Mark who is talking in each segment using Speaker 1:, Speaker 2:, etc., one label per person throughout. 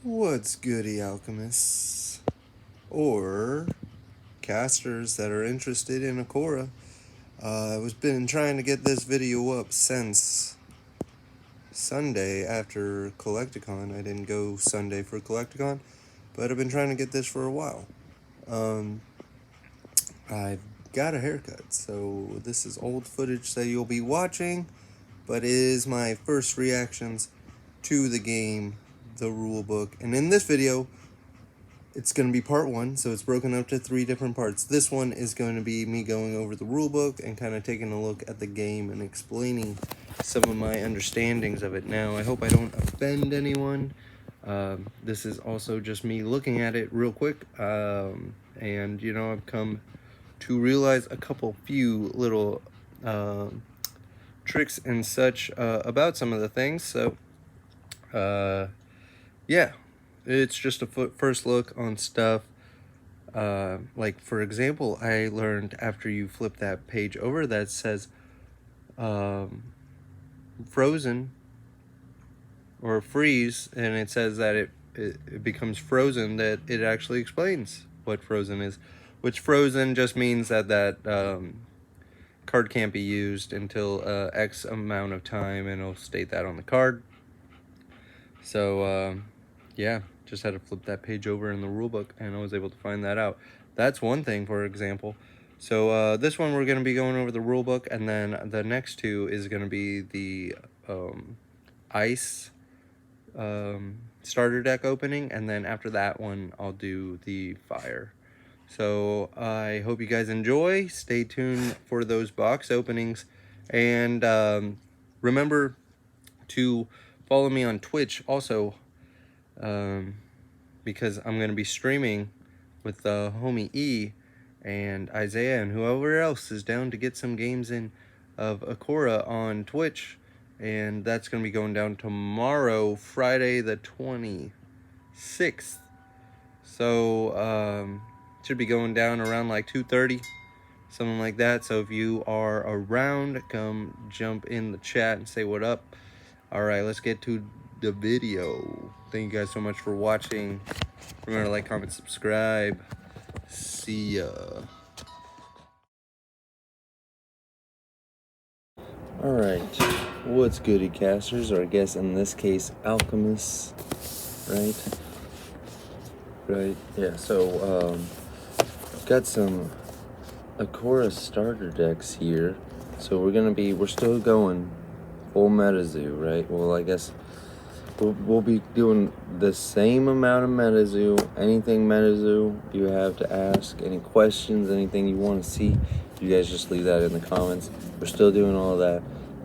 Speaker 1: What's goody, alchemists? Or casters that are interested in Akora. I've been trying to get this video up since Sunday after Collecticon. I didn't go Sunday for Collecticon, but I've been trying to get this for a while. I've got a haircut, so this is old footage that you'll be watching, but it is my first reactions to the game, the rulebook. And in this video, it's going to be part one, so it's broken up to 3 different parts. This one is going to be me going over the rulebook and kind of taking a look at the game and explaining some of my understandings of it. Now, I hope I don't offend anyone. This is also just me looking at it real quick. And, you know, I've come to realize a few little tricks and such about some of the things. So, yeah. It's just a first look on stuff. Like, for example, I learned after you flip that page over that says frozen or freeze, and it says that it becomes frozen, that it actually explains what frozen is, which frozen just means that card can't be used until X amount of time, and it'll state that on the card. So, yeah. Just had to flip that page over in the rulebook, and I was able to find that out. That's one thing, for example. So this one we're going to be going over the rulebook, and then the next two is going to be the ice starter deck opening, and then after that one I'll do the fire. So I hope you guys enjoy. Stay tuned for those box openings, and remember to follow me on Twitch also. Because I'm going to be streaming with homie E and Isaiah and whoever else is down to get some games in of Akora on Twitch. And that's going to be going down tomorrow, Friday the 26th. So, should be going down around like 2:30, something like that. So if you are around, come jump in the chat and say what up. Alright, let's get to the video. Thank you guys so much for watching. Remember to like, comment, subscribe. See ya. Alright, what's goody, casters, or I guess in this case alchemists, right? Yeah, so I've got some Akora starter decks here. So we're still going full MetaZoo, right? Well, I guess we'll be doing the same amount of MetaZoo. Anything MetaZoo you have to ask, any questions, anything you want to see, you guys just leave that in the comments. We're still doing all that,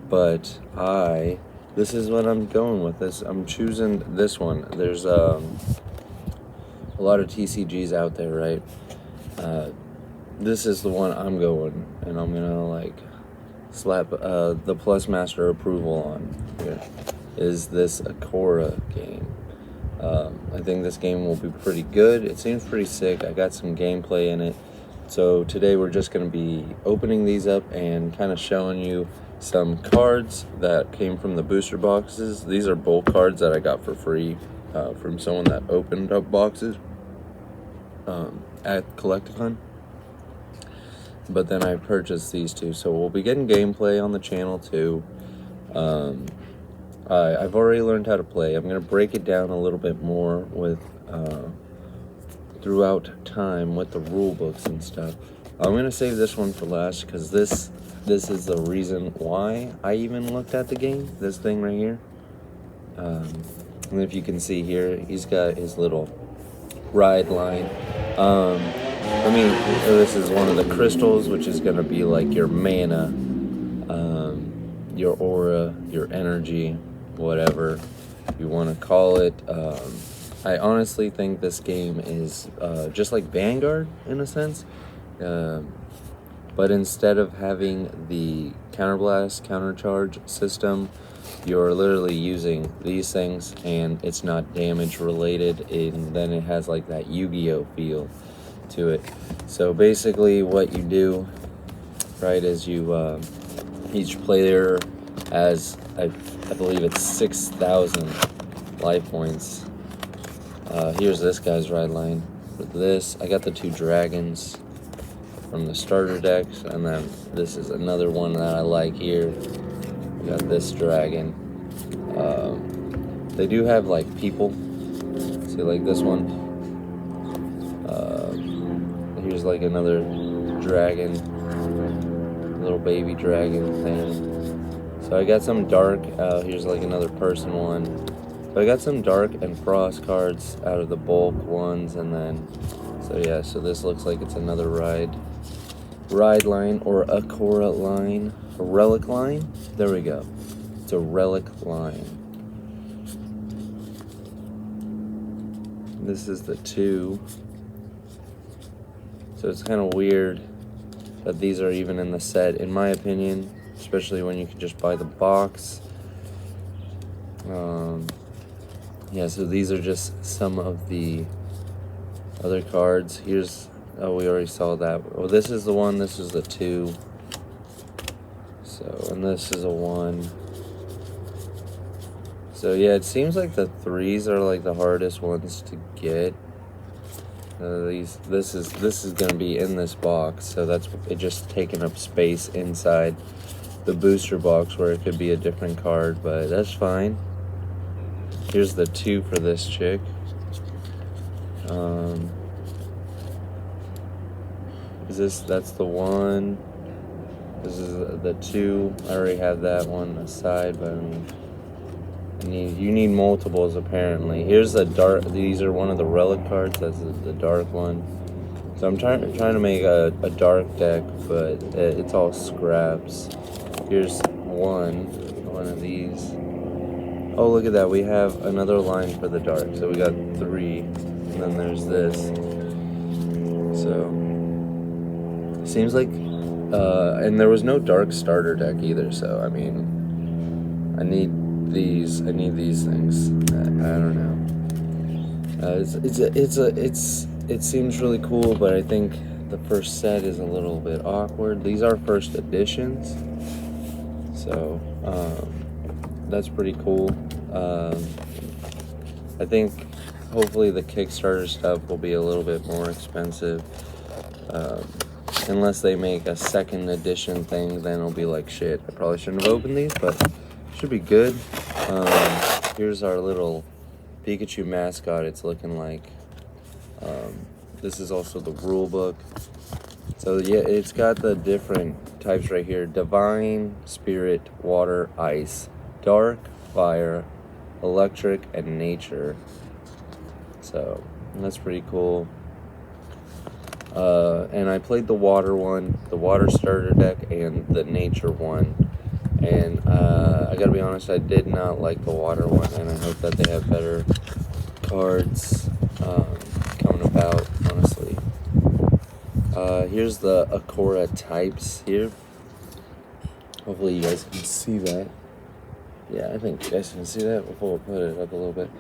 Speaker 1: but this is what I'm going with. I'm choosing this one. There's a lot of TCGs out there, right? This is the one I'm going, and I'm gonna like slap the Plus Master approval on here. Is this Akora game? I think this game will be pretty good. It seems pretty sick. I got some gameplay in it. So today we're just going to be opening these up and kind of showing you some cards that came from the booster boxes. These are bulk cards that I got for free from someone that opened up boxes at Collecticon. But then I purchased these two. So we'll be getting gameplay on the channel too. I've already learned how to play. I'm going to break it down a little bit more with throughout time with the rule books and stuff. I'm going to save this one for last because this is the reason why I even looked at the game. This thing right here. And if you can see here, he's got his little ride line. This is one of the crystals, which is going to be like your mana, your aura, your energy, whatever you want to call it. I honestly think this game is just like Vanguard in a sense, but instead of having the counterblast, countercharge system, you're literally using these things, and it's not damage related, and then it has like that Yu-Gi-Oh feel to it. So basically what you do, right, is you each player has, I believe it's 6,000 life points, Here's this guy's ride line. For this, I got the 2 dragons from the starter decks, and then this is another one that I like here. We got this dragon. They do have like people. See, like this one. Here's like another dragon, little baby dragon thing. So I got some dark. Here's like another person one. So I got some dark and frost cards out of the bulk ones, and then so yeah. So this looks like it's another ride line or Akora line, a relic line. There we go. It's a relic line. This is the 2. So it's kind of weird that these are even in the set, in my opinion, especially when you can just buy the box. Yeah, so these are just some of the other cards. Here's, oh, we already saw that. Well, this is the 1, this is the 2. So, and this is a 1. So yeah, it seems like the 3s are like the hardest ones to get. This is gonna be in this box, so that's it, just taking up space inside the booster box where it could be a different card, but that's fine. Here's the 2 for this chick. That's the 1. This is the 2. I already have that one aside, but I mean, you need multiples apparently. Here's the dark. These are one of the relic cards. That's the dark one. So I'm trying to make a dark deck, but it's all scraps. Here's one of these. Oh, look at that. We have another line for the dark. So we got 3, and then there's this. So seems like, and there was no dark starter deck either. So I mean, I need these things. I don't know. It seems really cool, but I think the first set is a little bit awkward. These are first editions, so that's pretty cool. I think hopefully the Kickstarter stuff will be a little bit more expensive, unless they make a second edition thing. Then it'll be like shit. I probably shouldn't have opened these, but should be good. Here's our little Pikachu mascot. It's looking like. This is also the rule book. So yeah, it's got the different types right here: Divine, Spirit, Water, Ice, Dark, Fire, Electric, and Nature. So that's pretty cool. And I played the Water one, the Water starter deck, and the Nature one. And I gotta be honest, I did not like the Water one, and I hope that they have better cards coming about, honestly. Here's the Akora types here. Hopefully you guys can see that. Yeah, I think you guys can see that before we put it up a little bit.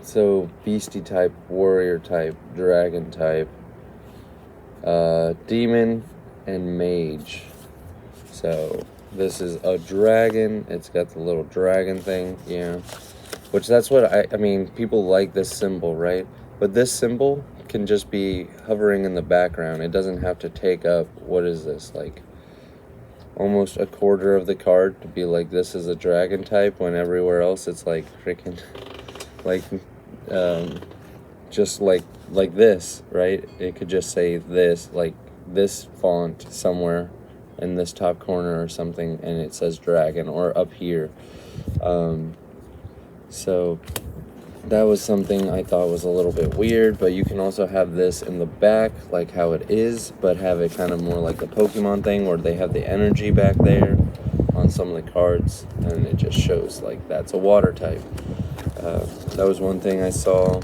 Speaker 1: So Beastie type, Warrior type, Dragon type, Demon, and Mage. So this is a dragon. It's got the little dragon thing, yeah. Which that's what I mean, people like this symbol, right? But this symbol can just be hovering in the background. It doesn't have to take up, what is this, like almost a quarter of the card to be like this is a dragon type, when everywhere else it's like freaking like just like this, right? It could just say this, like this font somewhere in this top corner or something, and it says dragon, or up here. So that was something I thought was a little bit weird, but you can also have this in the back like how it is, but have it kind of more like a Pokemon thing where they have the energy back there on some of the cards, and it just shows like that's a water type. That was one thing I saw.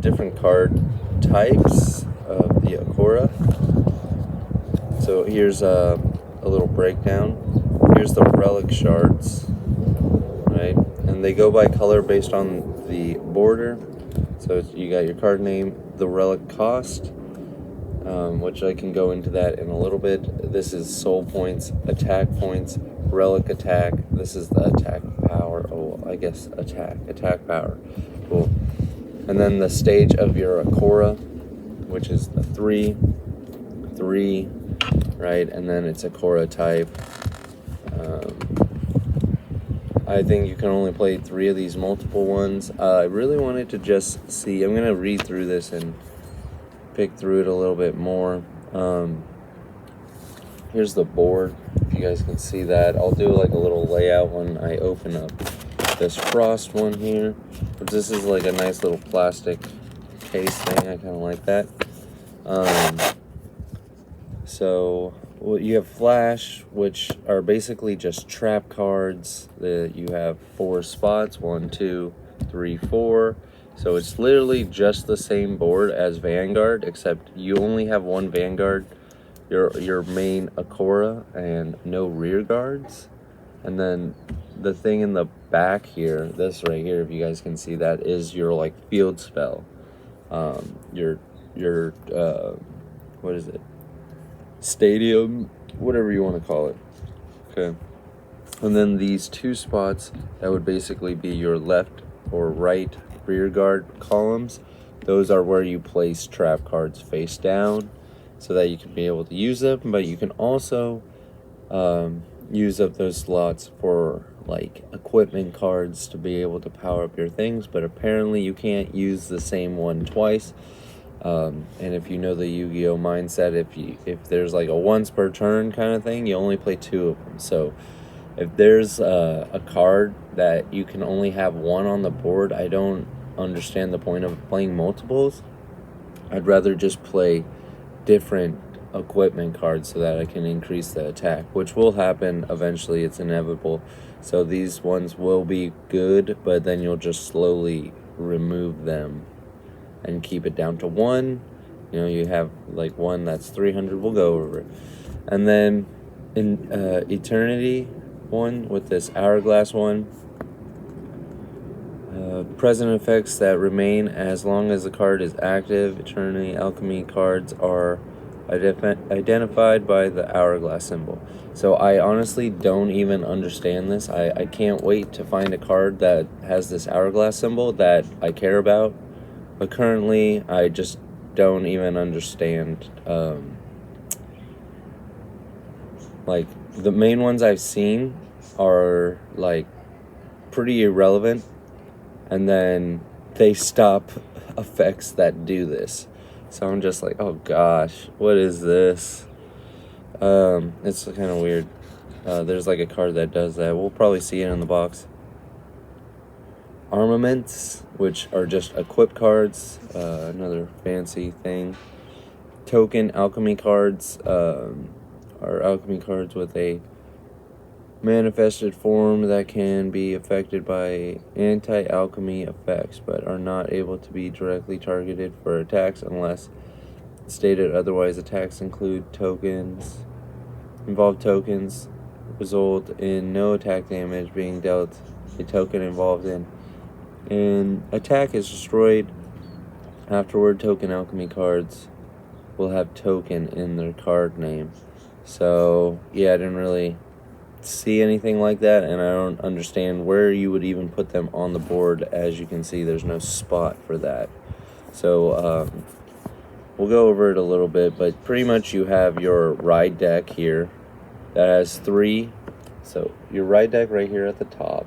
Speaker 1: Different card types of the Akora. So here's a little breakdown. Here's the relic shards, right? And they go by color based on the border. So you got your card name, the relic cost, which I can go into that in a little bit. This is soul points, attack points, relic attack. This is the attack power. Oh, I guess attack power. cool. And then the stage of your Akora, which is the 3, right? And then it's Akora type. I think you can only play 3 of these multiple ones. I really wanted to just see. I'm going to read through this and pick through it a little bit more. Here's the board, if you guys can see that. I'll do like a little layout when I open up this Frost one here. But this is like a nice little plastic case thing. I kind of like that. So you have Flash, which are basically just trap cards. You have 4 spots, 1, 2, 3, 4. So it's literally just the same board as Vanguard, except you only have 1 Vanguard, your main Akora, and no rear guards. And then the thing in the back here, this right here, if you guys can see that, is your like field spell. Your what is it? Stadium, whatever you want to call it. Okay. And then these 2 spots, that would basically be your left or right rear guard columns. Those are where you place trap cards face down so that you can be able to use them, but you can also use up those slots for like equipment cards to be able to power up your things, but apparently you can't use the same one twice. And if you know the Yu-Gi-Oh mindset, if there's like a once per turn kind of thing, you only play 2 of them. So if there's a card that you can only have 1 on the board, I don't understand the point of playing multiples. I'd rather just play different equipment cards so that I can increase the attack, which will happen eventually. It's inevitable. So these ones will be good, but then you'll just slowly remove them and keep it down to 1. You know, you have like 1 that's 300. We'll go over it. And then in Eternity one with this Hourglass one, present effects that remain as long as the card is active. Eternity Alchemy cards are identified by the Hourglass symbol. So I honestly don't even understand this. I can't wait to find a card that has this Hourglass symbol that I care about. But currently, I just don't even understand. Like, the main ones I've seen are, like, pretty irrelevant. And then they stop effects that do this. So I'm just like, oh gosh, what is this? It's kind of weird. There's, like, a card that does that. We'll probably see it in the box. Armaments, which are just equip cards, another fancy thing. Token alchemy cards are alchemy cards with a manifested form that can be affected by anti-alchemy effects, but are not able to be directly targeted for attacks unless stated otherwise. Attacks involve tokens, result in no attack damage being dealt a token involved in. An attack is destroyed. Afterward, token alchemy cards will have token in their card name. So, yeah, I didn't really see anything like that, and I don't understand where you would even put them on the board. As you can see, there's no spot for that. So, we'll go over it a little bit, but pretty much you have your ride deck here that has 3. So, your ride deck right here at the top,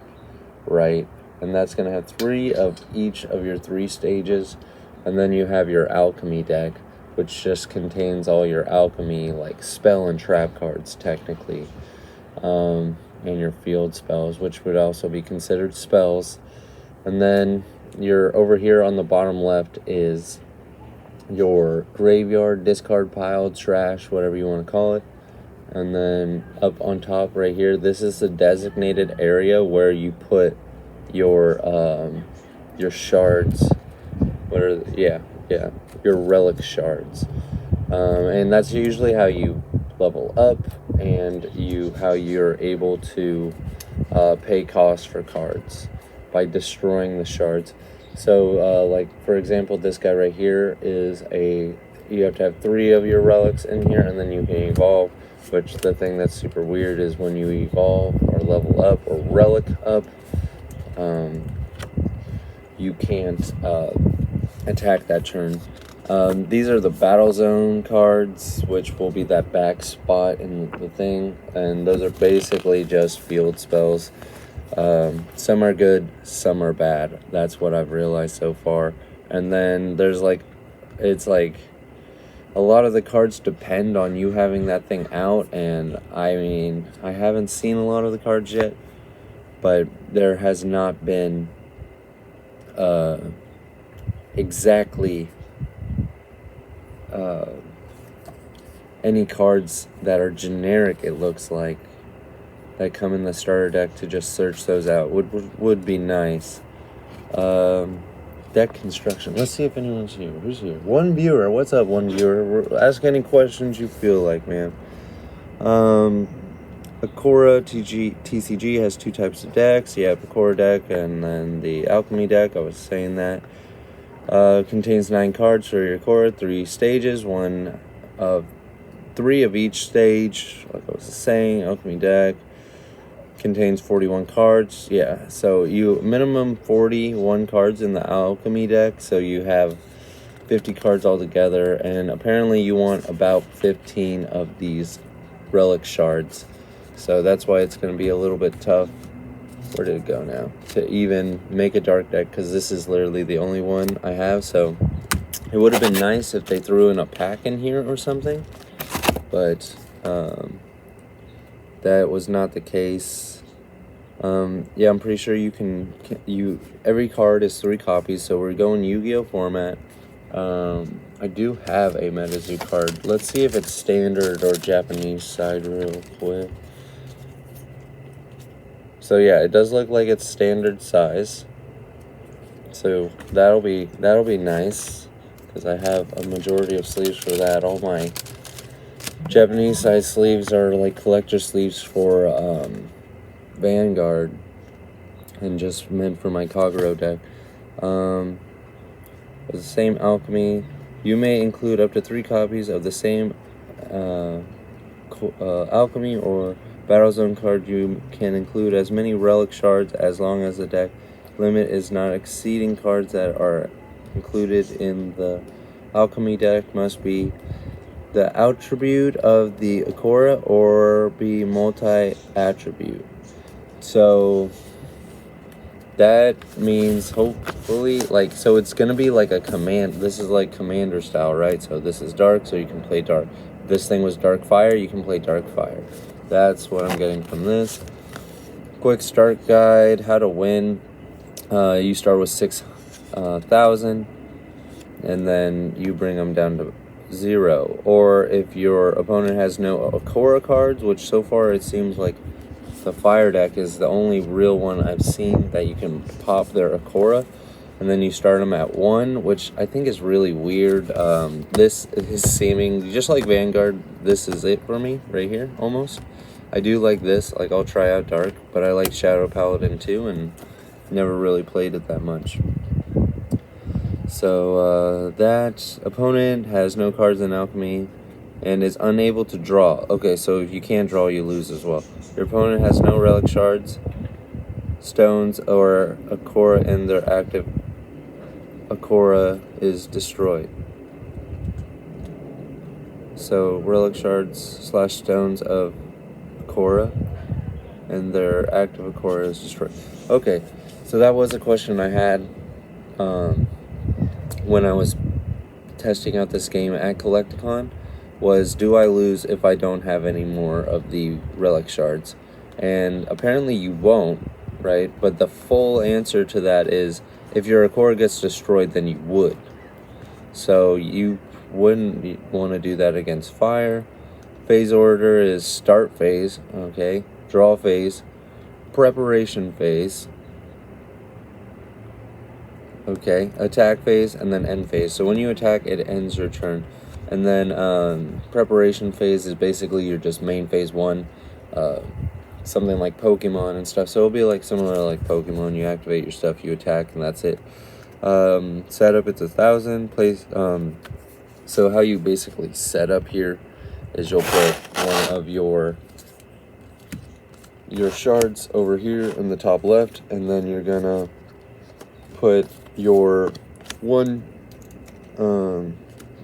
Speaker 1: right? And that's going to have 3 of each of your 3 stages. And then you have your alchemy deck, which just contains all your alchemy, like spell and trap cards, technically. And your field spells, which would also be considered spells. And then your over here on the bottom left is your graveyard, discard pile, trash, whatever you want to call it. And then up on top right here, this is the designated area where you put your shards. Your relic shards. And that's usually how you level up, and how you're able to pay costs for cards by destroying the shards. So like for example, this guy right here you have to have 3 of your relics in here, and then you can evolve. Which the thing that's super weird is when you evolve or level up or relic up, you can't attack that turn. These are the Battle Zone cards, which will be that back spot in the thing, and those are basically just field spells. Some are good, some are bad. That's what I've realized so far. And then there's it's like a lot of the cards depend on you having that thing out, and I mean, I haven't seen a lot of the cards yet, but there has not been exactly any cards that are generic, it looks like, that come in the starter deck. To just search those out would be nice. Deck construction. Let's see if anyone's here. Who's here? One viewer. What's up, one viewer? Ask any questions you feel like, man. Akora TCG has 2 types of decks. You have Akora deck and then the Alchemy deck. I was saying that. Contains 9 cards for your Akora, 3 stages, 3 of each stage. Like I was saying, Alchemy deck contains 41 cards. Yeah, so you minimum 41 cards in the Alchemy deck, so you have 50 cards altogether, and apparently you want about 15 of these relic shards. So that's why it's going to be a little bit tough. Where did it go now? To even make a dark deck, because this is literally the only one I have. So it would have been nice if they threw in a pack in here or something, but that was not the case. Yeah, I'm pretty sure every card is 3 copies, so we're going Yu-Gi-Oh format. I do have a MetaZoo card. Let's see if it's standard or Japanese side real quick. So yeah, it does look like it's standard size. So that'll be nice, because I have a majority of sleeves for that. All my Japanese size sleeves are like collector sleeves for Vanguard, and just meant for my Kagero deck. The same Alchemy. You may include up to 3 copies of the same Alchemy or Battle Zone card. You can include as many relic shards as long as the deck limit is not exceeding. Cards that are included in the Alchemy deck must be the attribute of the Akora or be multi-attribute. So that means hopefully, so it's going to be like a command. This is like commander style, right? So this is dark, so you can play dark. This thing was dark fire, you can play dark fire. That's what I'm getting from this. Quick start guide, how to win. You start with 6,000, and then you bring them down to 0. Or if your opponent has no Akora cards, which so far it seems like the fire deck is the only real one I've seen that you can pop their Akora, and then you start them at 1, which I think is really weird. This is seeming just like Vanguard. This is it for me right here, almost. I do like this. Like, I'll try out Dark, but I like Shadow Paladin too, and never really played it that much. So that opponent has no cards in Alchemy and is unable to draw. Okay, so if you can't draw, you lose as well. Your opponent has no relic shards, stones, or Akora, and their active Akora is destroyed. So relic shards / stones of Akora, and their active Akora is destroyed. Okay, so that was a question I had when I was testing out this game at Collecticon, was do I lose if I don't have any more of the relic shards? And apparently you won't, right? But the full answer to that is if your Akora gets destroyed, then you would. So you wouldn't want to do that against fire. Phase order is start phase, okay, draw phase, preparation phase, okay, attack phase, and then end phase. So when you attack, it ends your turn. And then preparation phase is basically your just main phase 1, something like Pokemon and stuff. So it'll be like similar to like Pokemon. You activate your stuff, you attack, and that's it. Setup, it's 1,000. Place. So how you basically set up here is you'll put one of your shards over here in the top left, and then you're gonna put your one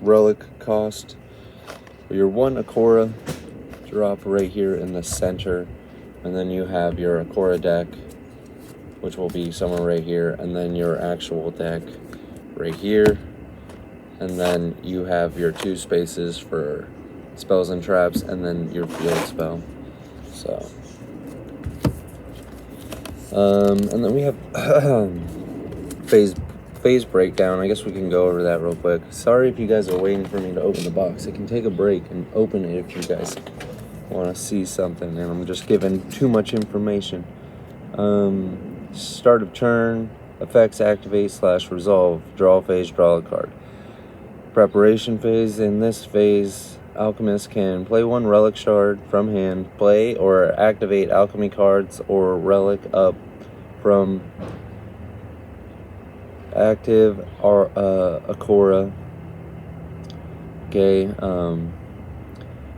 Speaker 1: relic cost, your one Akora drop right here in the center, and then you have your Akora deck, which will be somewhere right here, and then your actual deck right here, and then you have your 2 spaces for spells and traps, and then your field spell. So and then we have phase breakdown. I guess we can go over that real quick. Sorry if you guys are waiting for me to open the box. I can take a break and open it if you guys want to see something, and I'm just giving too much information. Start of turn, effects activate / resolve, draw phase, draw a card. Preparation phase. In this phase, Alchemist can play 1 relic shard from hand, play or activate alchemy cards or relic up from active or Akora. Okay, and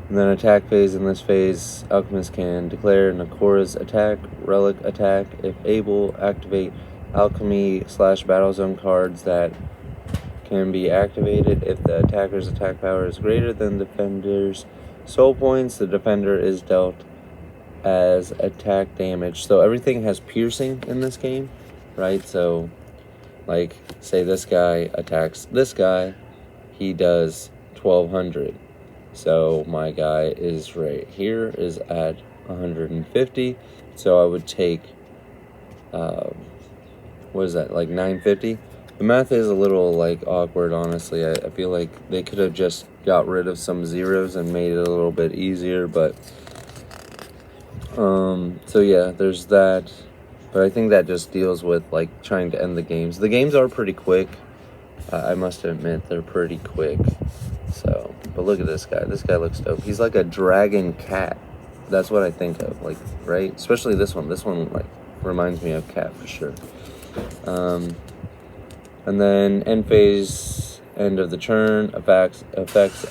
Speaker 1: then attack phase. In this phase, Alchemist can declare an Akora's attack, relic attack. If able, activate alchemy / battle zone cards that can be activated. If the attacker's attack power is greater than defender's soul points, the defender is dealt as attack damage. So everything has piercing in this game, right? So, like, say this guy attacks this guy, he does 1200. So my guy is right here is at 150. So I would take, what is that, like 950? The math is a little, like, awkward, honestly. I feel like they could have just got rid of some zeros and made it a little bit easier, but, so yeah, there's that. But I think that just deals with, like, trying to end the games. The games are pretty quick. I must admit, they're pretty quick. So, but look at this guy. This guy looks dope. He's like a dragon cat. That's what I think of, like, right? Especially this one. This one, like, reminds me of cat for sure. And then end phase, end of the turn, effects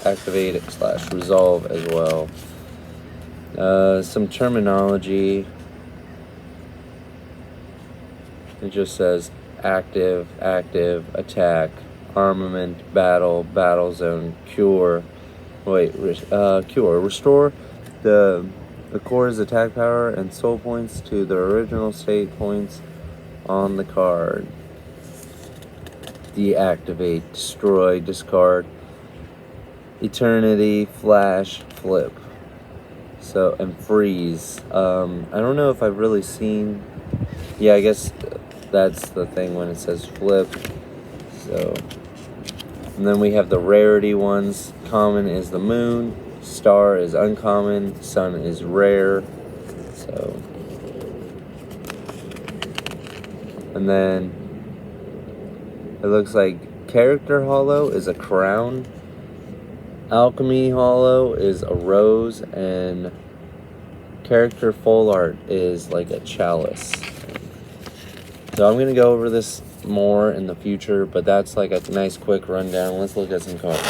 Speaker 1: activate / resolve as well. Some terminology. It just says active, attack, armament, battle zone, cure. Cure. Restore the Akora's attack power and soul points to the original state points on the card. Deactivate, destroy, discard, eternity, flash, flip. So, and freeze. I don't know if I've really seen. Yeah, I guess that's the thing when it says flip. So, and then we have the rarity ones. Common is the moon, star is uncommon, sun is rare. So, and then it looks like character hollow is a crown, alchemy hollow is a rose, and character full art is like a chalice. So I'm going to go over this more in the future, but that's like a nice quick rundown. Let's look at some cards.